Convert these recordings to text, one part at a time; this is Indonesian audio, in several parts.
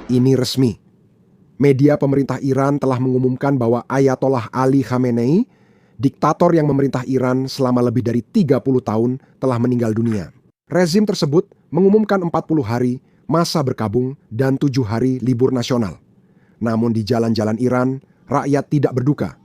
Ini resmi. Media pemerintah Iran telah mengumumkan bahwa Ayatollah Ali Khamenei, diktator yang memerintah Iran selama lebih dari 30 tahun, telah meninggal dunia. Rezim tersebut mengumumkan 40 hari masa berkabung dan 7 hari libur nasional. Namun di jalan-jalan Iran, rakyat tidak berduka.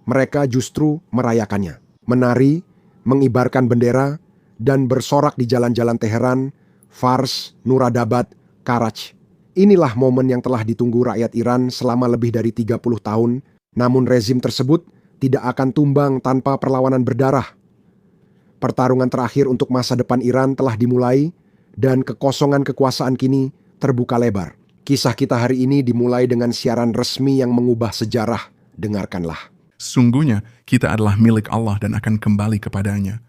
Mereka justru merayakannya. Menari, mengibarkan bendera, dan bersorak di jalan-jalan Teheran, Fars, Nuradabad, Karaj. Inilah momen yang telah ditunggu rakyat Iran selama lebih dari 30 tahun, namun rezim tersebut tidak akan tumbang tanpa perlawanan berdarah. Pertarungan terakhir untuk masa depan Iran telah dimulai, dan kekosongan kekuasaan kini terbuka lebar. Kisah kita hari ini dimulai dengan siaran resmi yang mengubah sejarah. Dengarkanlah. Sungguhnya kita adalah milik Allah dan akan kembali kepadanya.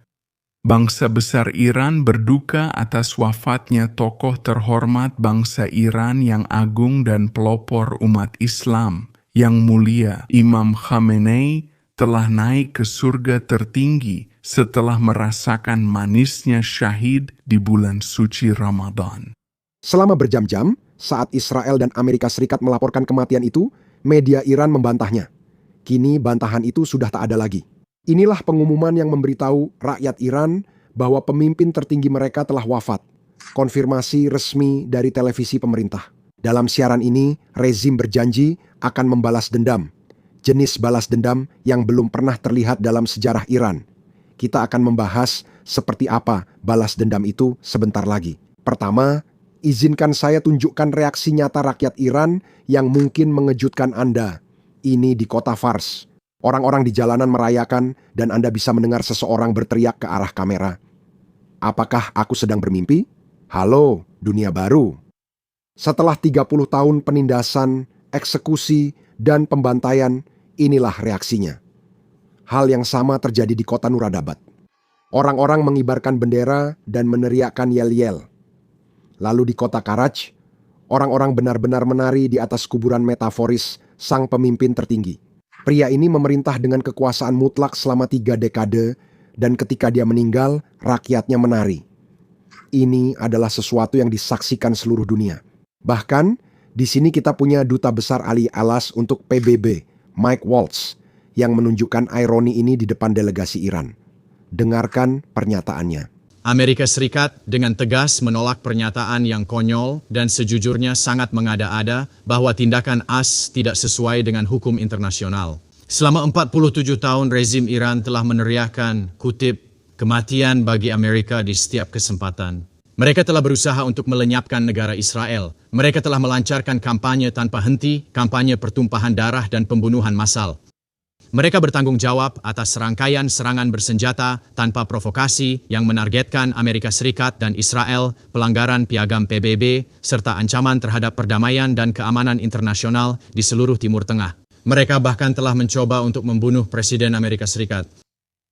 Bangsa besar Iran berduka atas wafatnya tokoh terhormat bangsa Iran yang agung dan pelopor umat Islam, yang mulia Imam Khamenei telah naik ke surga tertinggi setelah merasakan manisnya syahid di bulan suci Ramadan. Selama berjam-jam, saat Israel dan Amerika Serikat melaporkan kematian itu, media Iran membantahnya. Kini bantahan itu sudah tak ada lagi. Inilah pengumuman yang memberitahu rakyat Iran bahwa pemimpin tertinggi mereka telah wafat. Konfirmasi resmi dari televisi pemerintah. Dalam siaran ini, rezim berjanji akan membalas dendam. Jenis balas dendam yang belum pernah terlihat dalam sejarah Iran. Kita akan membahas seperti apa balas dendam itu sebentar lagi. Pertama, izinkan saya tunjukkan reaksi nyata rakyat Iran yang mungkin mengejutkan Anda. Ini di kota Fars. Orang-orang di jalanan merayakan dan Anda bisa mendengar seseorang berteriak ke arah kamera. Apakah aku sedang bermimpi? Halo, dunia baru. Setelah 30 tahun penindasan, eksekusi, dan pembantaian, inilah reaksinya. Hal yang sama terjadi di kota Nuradabad. Orang-orang mengibarkan bendera dan meneriakkan yel-yel. Lalu di kota Karaj, orang-orang benar-benar menari di atas kuburan metaforis sang pemimpin tertinggi. Pria ini memerintah dengan kekuasaan mutlak selama 3 dekade, dan ketika dia meninggal, rakyatnya menari. Ini adalah sesuatu yang disaksikan seluruh dunia. Bahkan, di sini kita punya Duta Besar Ali Alas untuk PBB, Mike Waltz, yang menunjukkan ironi ini di depan delegasi Iran. Dengarkan pernyataannya. Amerika Serikat dengan tegas menolak pernyataan yang konyol dan sejujurnya sangat mengada-ada bahwa tindakan AS tidak sesuai dengan hukum internasional. Selama 47 tahun rezim Iran telah meneriakkan, kutip, kematian bagi Amerika di setiap kesempatan. Mereka telah berusaha untuk melenyapkan negara Israel. Mereka telah melancarkan kampanye tanpa henti, kampanye pertumpahan darah dan pembunuhan massal. Mereka bertanggung jawab atas serangkaian serangan bersenjata tanpa provokasi yang menargetkan Amerika Serikat dan Israel, pelanggaran piagam PBB, serta ancaman terhadap perdamaian dan keamanan internasional di seluruh Timur Tengah. Mereka bahkan telah mencoba untuk membunuh Presiden Amerika Serikat.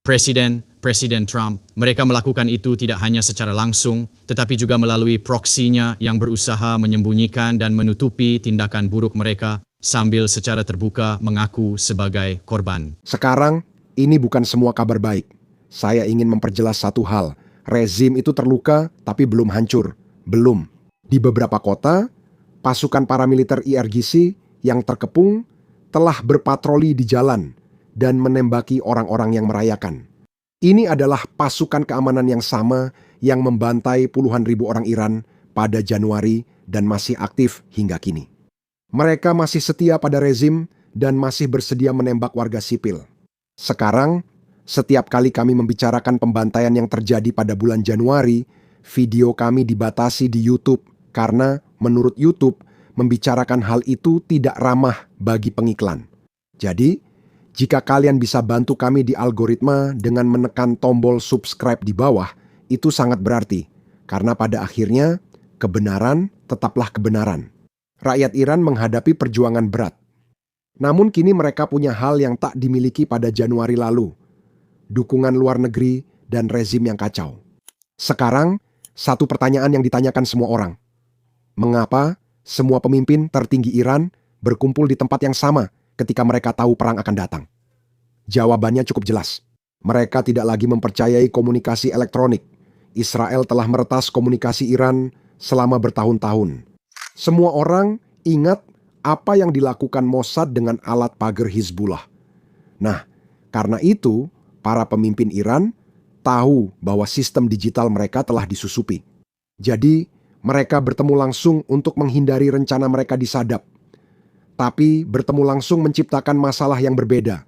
Presiden Trump. Mereka melakukan itu tidak hanya secara langsung, tetapi juga melalui proksinya yang berusaha menyembunyikan dan menutupi tindakan buruk mereka, sambil secara terbuka mengaku sebagai korban. Sekarang, ini bukan semua kabar baik. Saya ingin memperjelas satu hal. Rezim itu terluka, tapi belum hancur. Belum. Di beberapa kota, pasukan paramiliter IRGC yang terkepung telah berpatroli di jalan dan menembaki orang-orang yang merayakan. Ini adalah pasukan keamanan yang sama yang membantai puluhan ribu orang Iran pada Januari dan masih aktif hingga kini. Mereka masih setia pada rezim dan masih bersedia menembak warga sipil. Sekarang, setiap kali kami membicarakan pembantaian yang terjadi pada bulan Januari, video kami dibatasi di YouTube karena menurut YouTube, membicarakan hal itu tidak ramah bagi pengiklan. Jadi, jika kalian bisa bantu kami di algoritma dengan menekan tombol subscribe di bawah, itu sangat berarti. Karena pada akhirnya, kebenaran tetaplah kebenaran. Rakyat Iran menghadapi perjuangan berat. Namun kini mereka punya hal yang tak dimiliki pada Januari lalu. Dukungan luar negeri dan rezim yang kacau. Sekarang, satu pertanyaan yang ditanyakan semua orang. Mengapa semua pemimpin tertinggi Iran berkumpul di tempat yang sama ketika mereka tahu perang akan datang? Jawabannya cukup jelas. Mereka tidak lagi mempercayai komunikasi elektronik. Israel telah meretas komunikasi Iran selama bertahun-tahun. Semua orang ingat apa yang dilakukan Mossad dengan alat pagar Hizbullah. Nah, karena itu, para pemimpin Iran tahu bahwa sistem digital mereka telah disusupi. Jadi, mereka bertemu langsung untuk menghindari rencana mereka disadap. Tapi bertemu langsung menciptakan masalah yang berbeda.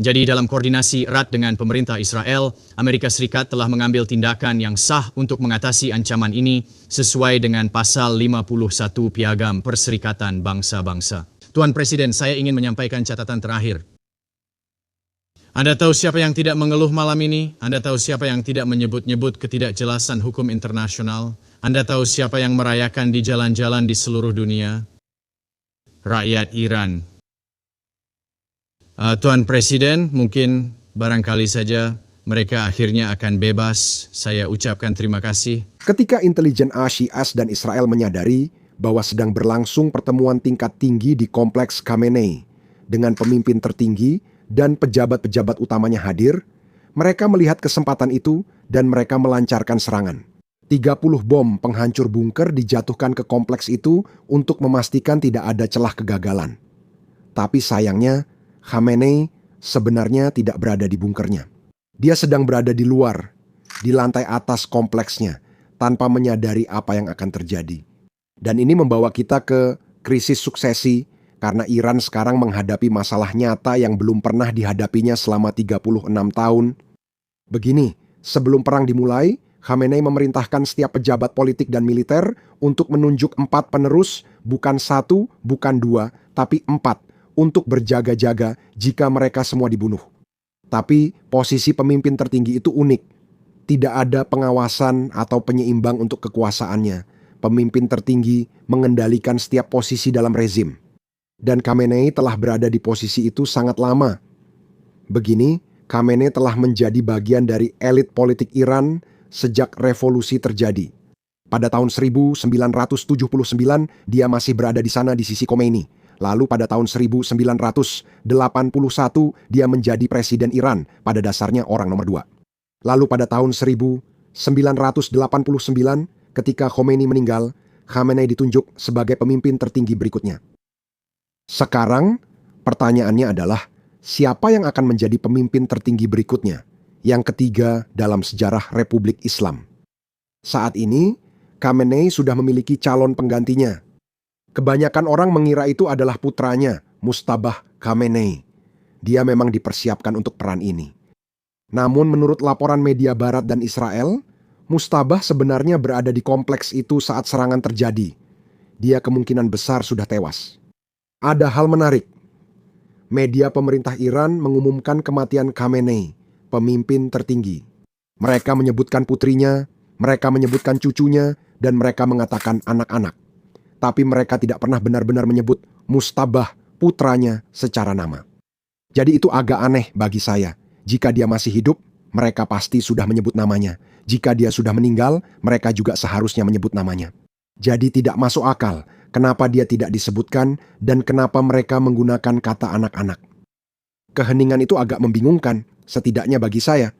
Jadi dalam koordinasi erat dengan pemerintah Israel, Amerika Serikat telah mengambil tindakan yang sah untuk mengatasi ancaman ini sesuai dengan pasal 51 Piagam Perserikatan Bangsa-Bangsa. Tuan Presiden, saya ingin menyampaikan catatan terakhir. Anda tahu siapa yang tidak mengeluh malam ini? Anda tahu siapa yang tidak menyebut-nyebut ketidakjelasan hukum internasional? Anda tahu siapa yang merayakan di jalan-jalan di seluruh dunia? Rakyat Iran. Tuan Presiden, mungkin barangkali saja mereka akhirnya akan bebas. Saya ucapkan terima kasih. Ketika intelijen Syiah dan Israel menyadari bahwa sedang berlangsung pertemuan tingkat tinggi di kompleks Khamenei dengan pemimpin tertinggi dan pejabat-pejabat utamanya hadir, mereka melihat kesempatan itu dan mereka melancarkan serangan. 30 bom penghancur bunker dijatuhkan ke kompleks itu untuk memastikan tidak ada celah kegagalan. Tapi sayangnya, Khamenei sebenarnya tidak berada di bunkernya. Dia sedang berada di luar, di lantai atas kompleksnya, tanpa menyadari apa yang akan terjadi. Dan ini membawa kita ke krisis suksesi, karena Iran sekarang menghadapi masalah nyata yang belum pernah dihadapinya selama 36 tahun. Begini, sebelum perang dimulai, Khamenei memerintahkan setiap pejabat politik dan militer untuk menunjuk 4 penerus, bukan 1, bukan 2, tapi 4, untuk berjaga-jaga jika mereka semua dibunuh. Tapi posisi pemimpin tertinggi itu unik. Tidak ada pengawasan atau penyeimbang untuk kekuasaannya. Pemimpin tertinggi mengendalikan setiap posisi dalam rezim. Dan Khamenei telah berada di posisi itu sangat lama. Begini, Khamenei telah menjadi bagian dari elit politik Iran sejak revolusi terjadi. Pada tahun 1979, dia masih berada di sana di sisi Khomeini. Lalu pada tahun 1981, dia menjadi presiden Iran, pada dasarnya orang nomor 2. Lalu pada tahun 1989, ketika Khomeini meninggal, Khamenei ditunjuk sebagai pemimpin tertinggi berikutnya. Sekarang, pertanyaannya adalah, siapa yang akan menjadi pemimpin tertinggi berikutnya? Yang ketiga dalam sejarah Republik Islam. Saat ini, Khamenei sudah memiliki calon penggantinya. Kebanyakan orang mengira itu adalah putranya, Mujtaba Khamenei. Dia memang dipersiapkan untuk peran ini. Namun menurut laporan media Barat dan Israel, Mujtaba sebenarnya berada di kompleks itu saat serangan terjadi. Dia kemungkinan besar sudah tewas. Ada hal menarik. Media pemerintah Iran mengumumkan kematian Khamenei, pemimpin tertinggi. Mereka menyebutkan putrinya, mereka menyebutkan cucunya, dan mereka mengatakan anak-anak. Tapi mereka tidak pernah benar-benar menyebut Mujtaba, putranya, secara nama. Jadi itu agak aneh bagi saya. Jika dia masih hidup, mereka pasti sudah menyebut namanya. Jika dia sudah meninggal, mereka juga seharusnya menyebut namanya. Jadi tidak masuk akal kenapa dia tidak disebutkan dan kenapa mereka menggunakan kata anak-anak. Keheningan itu agak membingungkan, setidaknya bagi saya.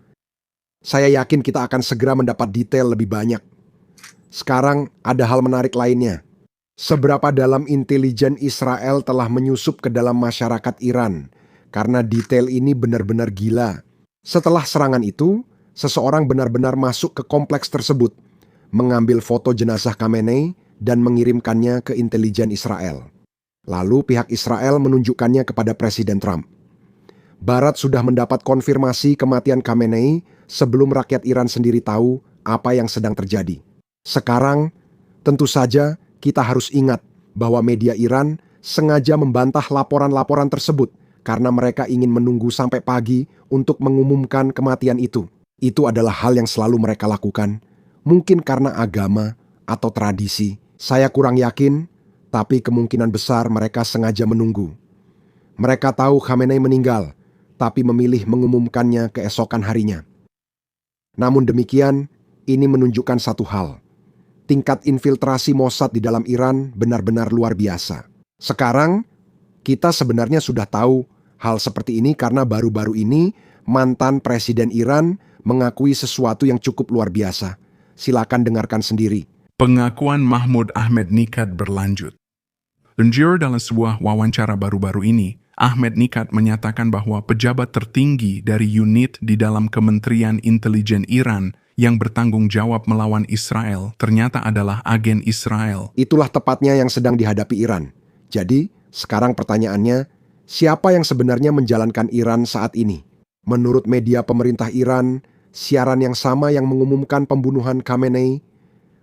Saya yakin kita akan segera mendapat detail lebih banyak. Sekarang ada hal menarik lainnya. Seberapa dalam intelijen Israel telah menyusup ke dalam masyarakat Iran, karena detail ini benar-benar gila. Setelah serangan itu, seseorang benar-benar masuk ke kompleks tersebut, mengambil foto jenazah Khamenei dan mengirimkannya ke intelijen Israel. Lalu pihak Israel menunjukkannya kepada Presiden Trump. Barat sudah mendapat konfirmasi kematian Khamenei sebelum rakyat Iran sendiri tahu apa yang sedang terjadi. Sekarang, tentu saja, kita harus ingat bahwa media Iran sengaja membantah laporan-laporan tersebut karena mereka ingin menunggu sampai pagi untuk mengumumkan kematian itu. Itu adalah hal yang selalu mereka lakukan, mungkin karena agama atau tradisi. Saya kurang yakin, tapi kemungkinan besar mereka sengaja menunggu. Mereka tahu Khamenei meninggal, tapi memilih mengumumkannya keesokan harinya. Namun demikian, ini menunjukkan satu hal. Tingkat infiltrasi Mossad di dalam Iran benar-benar luar biasa. Sekarang, kita sebenarnya sudah tahu hal seperti ini karena baru-baru ini mantan Presiden Iran mengakui sesuatu yang cukup luar biasa. Silakan dengarkan sendiri. Pengakuan Mahmud Ahmad Nikat berlanjut. Lenjir dalam sebuah wawancara baru-baru ini, Ahmad Nikat menyatakan bahwa pejabat tertinggi dari unit di dalam Kementerian Intelijen Iran yang bertanggung jawab melawan Israel ternyata adalah agen Israel. Itulah tepatnya yang sedang dihadapi Iran. Jadi, sekarang pertanyaannya, siapa yang sebenarnya menjalankan Iran saat ini? Menurut media pemerintah Iran, siaran yang sama yang mengumumkan pembunuhan Khamenei,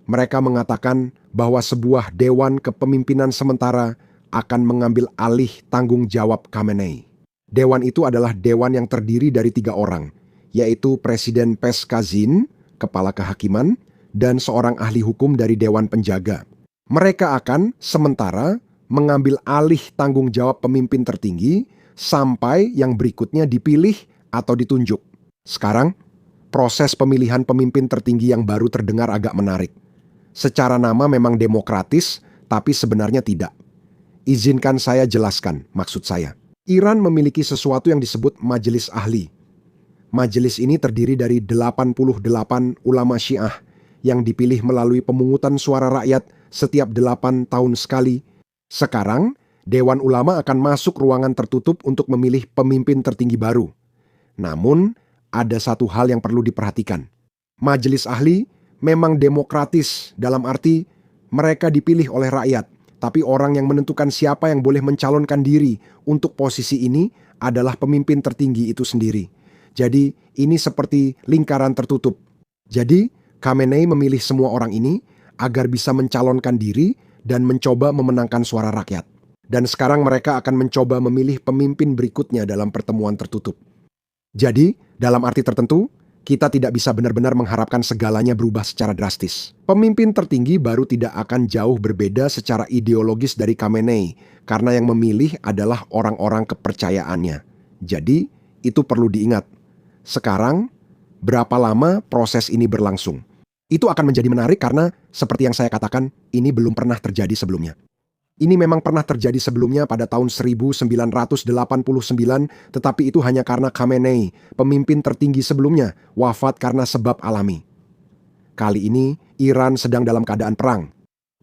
mereka mengatakan bahwa sebuah dewan kepemimpinan sementara akan mengambil alih tanggung jawab Khamenei. Dewan itu adalah dewan yang terdiri dari 3 orang, yaitu Presiden Peskazin, Kepala Kehakiman, dan seorang ahli hukum dari Dewan Penjaga. Mereka akan sementara mengambil alih tanggung jawab pemimpin tertinggi sampai yang berikutnya dipilih atau ditunjuk. Sekarang, proses pemilihan pemimpin tertinggi yang baru terdengar agak menarik. Secara nama memang demokratis, tapi sebenarnya tidak. Izinkan saya jelaskan maksud saya. Iran memiliki sesuatu yang disebut Majelis Ahli. Majelis ini terdiri dari 88 ulama Syiah yang dipilih melalui pemungutan suara rakyat setiap 8 tahun sekali. Sekarang, Dewan Ulama akan masuk ruangan tertutup untuk memilih pemimpin tertinggi baru. Namun, ada satu hal yang perlu diperhatikan. Majelis Ahli memang demokratis dalam arti mereka dipilih oleh rakyat, tapi orang yang menentukan siapa yang boleh mencalonkan diri untuk posisi ini adalah pemimpin tertinggi itu sendiri. Jadi ini seperti lingkaran tertutup. Jadi Khamenei memilih semua orang ini agar bisa mencalonkan diri dan mencoba memenangkan suara rakyat. Dan sekarang mereka akan mencoba memilih pemimpin berikutnya dalam pertemuan tertutup. Jadi dalam arti tertentu, kita tidak bisa benar-benar mengharapkan segalanya berubah secara drastis. Pemimpin tertinggi baru tidak akan jauh berbeda secara ideologis dari Khamenei, karena yang memilih adalah orang-orang kepercayaannya. Jadi, itu perlu diingat. Sekarang, berapa lama proses ini berlangsung? Itu akan menjadi menarik karena, seperti yang saya katakan, ini belum pernah terjadi sebelumnya. Ini memang pernah terjadi sebelumnya pada tahun 1989, tetapi itu hanya karena Khamenei, pemimpin tertinggi sebelumnya, wafat karena sebab alami. Kali ini, Iran sedang dalam keadaan perang.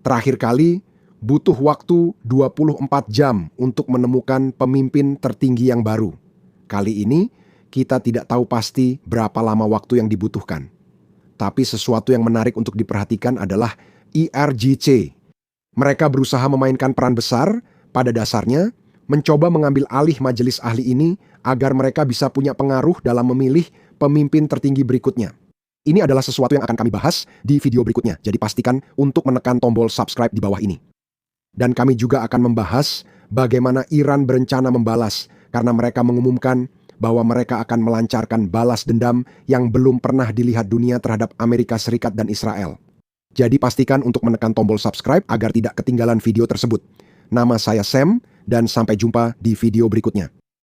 Terakhir kali, butuh waktu 24 jam untuk menemukan pemimpin tertinggi yang baru. Kali ini, kita tidak tahu pasti berapa lama waktu yang dibutuhkan. Tapi sesuatu yang menarik untuk diperhatikan adalah IRGC. Mereka berusaha memainkan peran besar, pada dasarnya mencoba mengambil alih majelis ahli ini agar mereka bisa punya pengaruh dalam memilih pemimpin tertinggi berikutnya. Ini adalah sesuatu yang akan kami bahas di video berikutnya, jadi pastikan untuk menekan tombol subscribe di bawah ini. Dan kami juga akan membahas bagaimana Iran berencana membalas, karena mereka mengumumkan bahwa mereka akan melancarkan balas dendam yang belum pernah dilihat dunia terhadap Amerika Serikat dan Israel. Jadi pastikan untuk menekan tombol subscribe agar tidak ketinggalan video tersebut. Nama saya Sam, dan sampai jumpa di video berikutnya.